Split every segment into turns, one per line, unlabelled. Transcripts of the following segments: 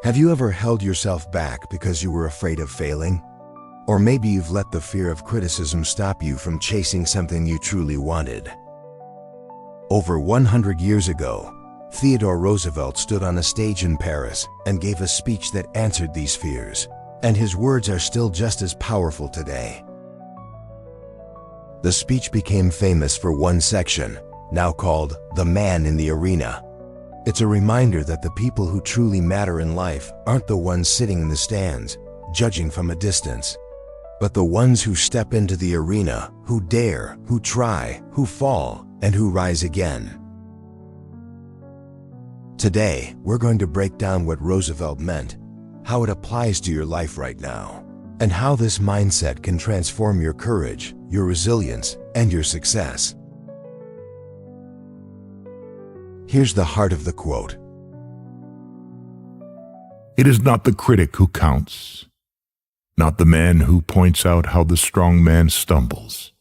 Have you ever held yourself back because you were afraid of failing? Or maybe you've let the fear of criticism stop you from chasing something you truly wanted. Over 100 years ago, Theodore Roosevelt stood on a stage in Paris and gave a speech that answered these fears, and his words are still just as powerful today. The speech became famous for one section, now called "The Man in the Arena." It's a reminder that the people who truly matter in life aren't the ones sitting in the stands, judging from a distance, but the ones who step into the arena, who dare, who try, who fall, and who rise again. Today, we're going to break down what Roosevelt meant, how it applies to your life right now, and how this mindset can transform your courage, your resilience, and your success. Here's the heart of the quote.
It is not the critic who counts, not the man who points out how the strong man stumbles,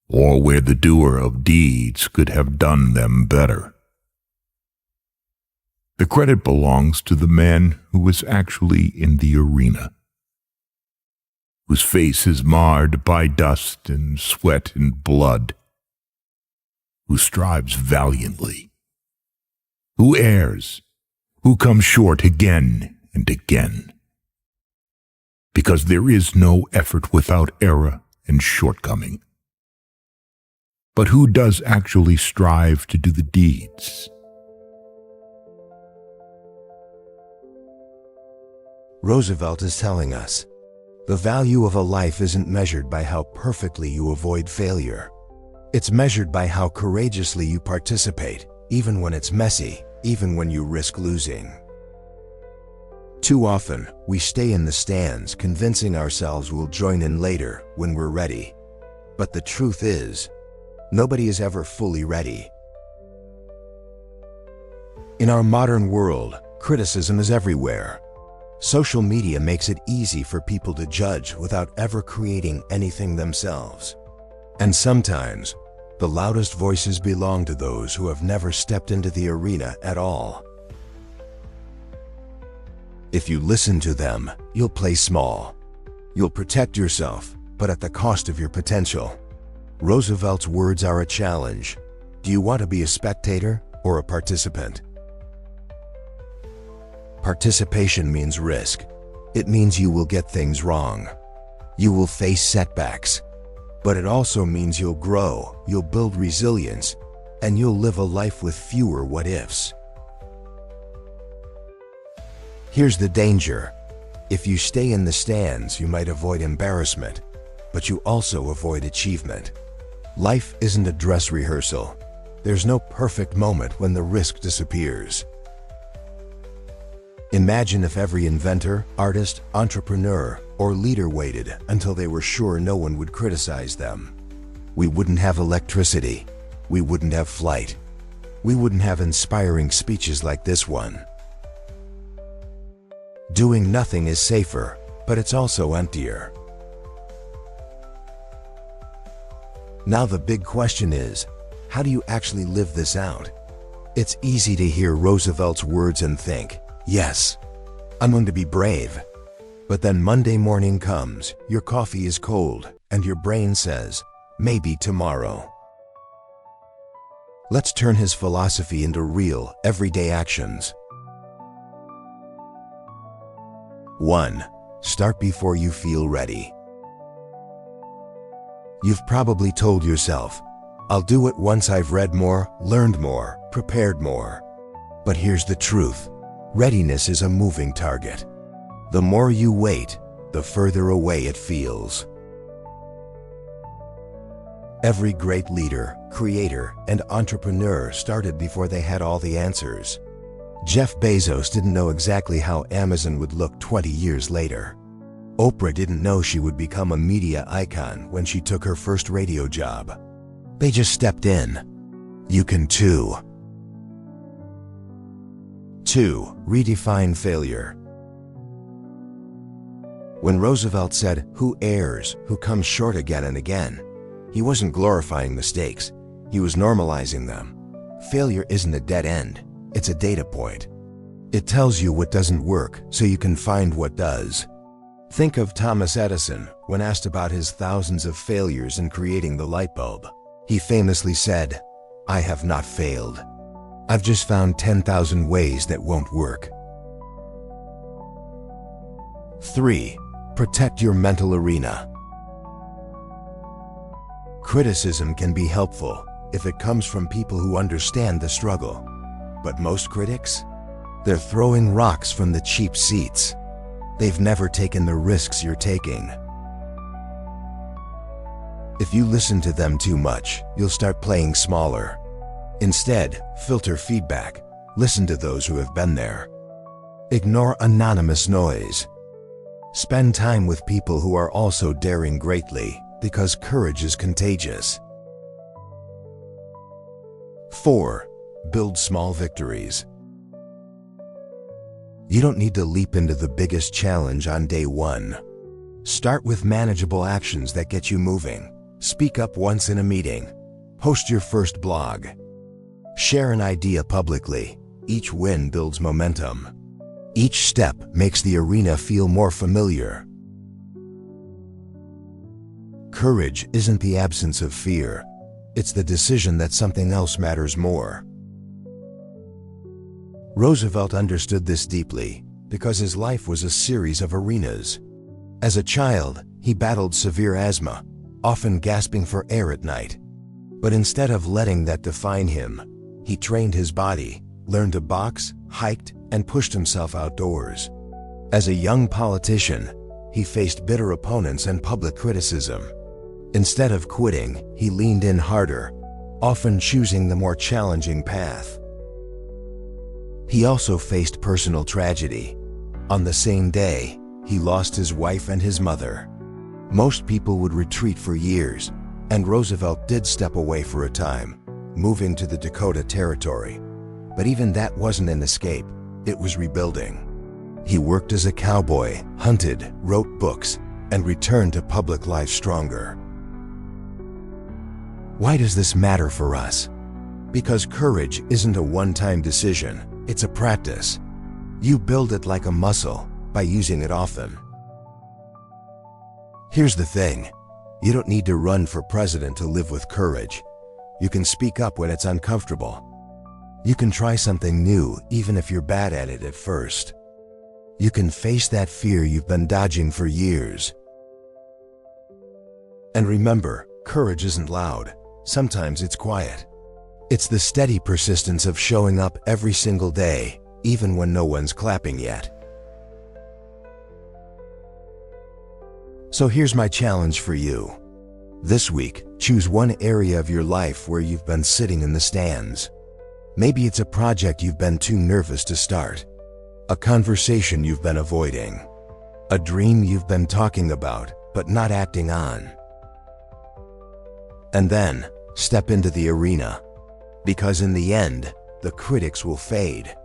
or where the doer of deeds could have done them better. The credit belongs to the man who is actually in the arena, whose face is marred by dust and sweat and blood, who strives valiantly, who errs, who comes short again and again. Because there is no effort without error and shortcoming. But who does actually strive to do the deeds?
Roosevelt is telling us, the value of a life isn't measured by how perfectly you avoid failure. It's measured by how courageously you participate, even when it's messy, even when you risk losing. Too often, we stay in the stands convincing ourselves we'll join in later when we're ready. But the truth is, nobody is ever fully ready. In our modern world, criticism is everywhere. Social media makes it easy for people to judge without ever creating anything themselves. And sometimes, the loudest voices belong to those who have never stepped into the arena at all. If you listen to them, you'll play small. You'll protect yourself, but at the cost of your potential. Roosevelt's words are a challenge. Do you want to be a spectator or a participant? Participation means risk. It means you will get things wrong. You will face setbacks. But it also means you'll grow, you'll build resilience, and you'll live a life with fewer what-ifs. Here's the danger. If you stay in the stands, you might avoid embarrassment, but you also avoid achievement. Life isn't a dress rehearsal. There's no perfect moment when the risk disappears. Imagine if every inventor, artist, entrepreneur, or leader waited until they were sure no one would criticize them. We wouldn't have electricity. We wouldn't have flight. We wouldn't have inspiring speeches like this one. Doing nothing is safer, but it's also emptier. Now the big question is, how do you actually live this out? It's easy to hear Roosevelt's words and think, yes, I'm going to be brave. But then Monday morning comes, your coffee is cold, and your brain says, maybe tomorrow. Let's turn his philosophy into real, everyday actions. 1. Start before you feel ready. You've probably told yourself, I'll do it once I've read more, learned more, prepared more. But here's the truth. Readiness is a moving target. The more you wait, the further away it feels. Every great leader, creator, and entrepreneur started before they had all the answers. Jeff Bezos didn't know exactly how Amazon would look 20 years later. Oprah didn't know she would become a media icon when she took her first radio job. They just stepped in. You can too. 2. Redefine failure. When Roosevelt said, "Who errs, who comes short again and again," he wasn't glorifying mistakes. He was normalizing them. Failure isn't a dead end. It's a data point. It tells you what doesn't work so you can find what does. Think of Thomas Edison when asked about his thousands of failures in creating the light bulb. He famously said, "I have not failed. I've just found 10,000 ways that won't work." 3. Protect your mental arena. Criticism can be helpful if it comes from people who understand the struggle. But most critics? They're throwing rocks from the cheap seats. They've never taken the risks you're taking. If you listen to them too much, you'll start playing smaller. Instead, filter feedback. Listen to those who have been there. Ignore anonymous noise. Spend time with people who are also daring greatly, because courage is contagious. 4. Build small victories. You don't need to leap into the biggest challenge on day one. Start with manageable actions that get you moving. Speak up once in a meeting. Post your first blog. Share an idea publicly. Each win builds momentum. Each step makes the arena feel more familiar. Courage isn't the absence of fear. It's the decision that something else matters more. Roosevelt understood this deeply because his life was a series of arenas. As a child, he battled severe asthma, often gasping for air at night. But instead of letting that define him, he trained his body, learned to box, hiked, and pushed himself outdoors. As a young politician, he faced bitter opponents and public criticism. Instead of quitting, he leaned in harder, often choosing the more challenging path. He also faced personal tragedy. On the same day, he lost his wife and his mother. Most people would retreat for years, and Roosevelt did step away for a time, moving to the Dakota Territory. But even that wasn't an escape, it was rebuilding. He worked as a cowboy, hunted, wrote books, and returned to public life stronger. Why does this matter for us? Because courage isn't a one-time decision, it's a practice. You build it like a muscle by using it often. Here's the thing, you don't need to run for president to live with courage. You can speak up when it's uncomfortable. You can try something new even if you're bad at it at first. You can face that fear you've been dodging for years. And remember, courage isn't loud. Sometimes it's quiet. It's the steady persistence of showing up every single day, even when no one's clapping yet. So here's my challenge for you. This week, choose one area of your life where you've been sitting in the stands. Maybe it's a project you've been too nervous to start, a conversation you've been avoiding, a dream you've been talking about but not acting on. And then, step into the arena. Because in the end, the critics will fade,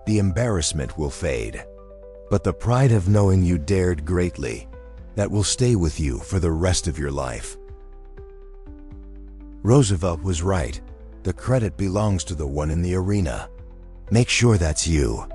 the embarrassment will fade, but the pride of knowing you dared greatly, that will stay with you for the rest of your life. Roosevelt was right. The credit belongs to the one in the arena. Make sure that's you.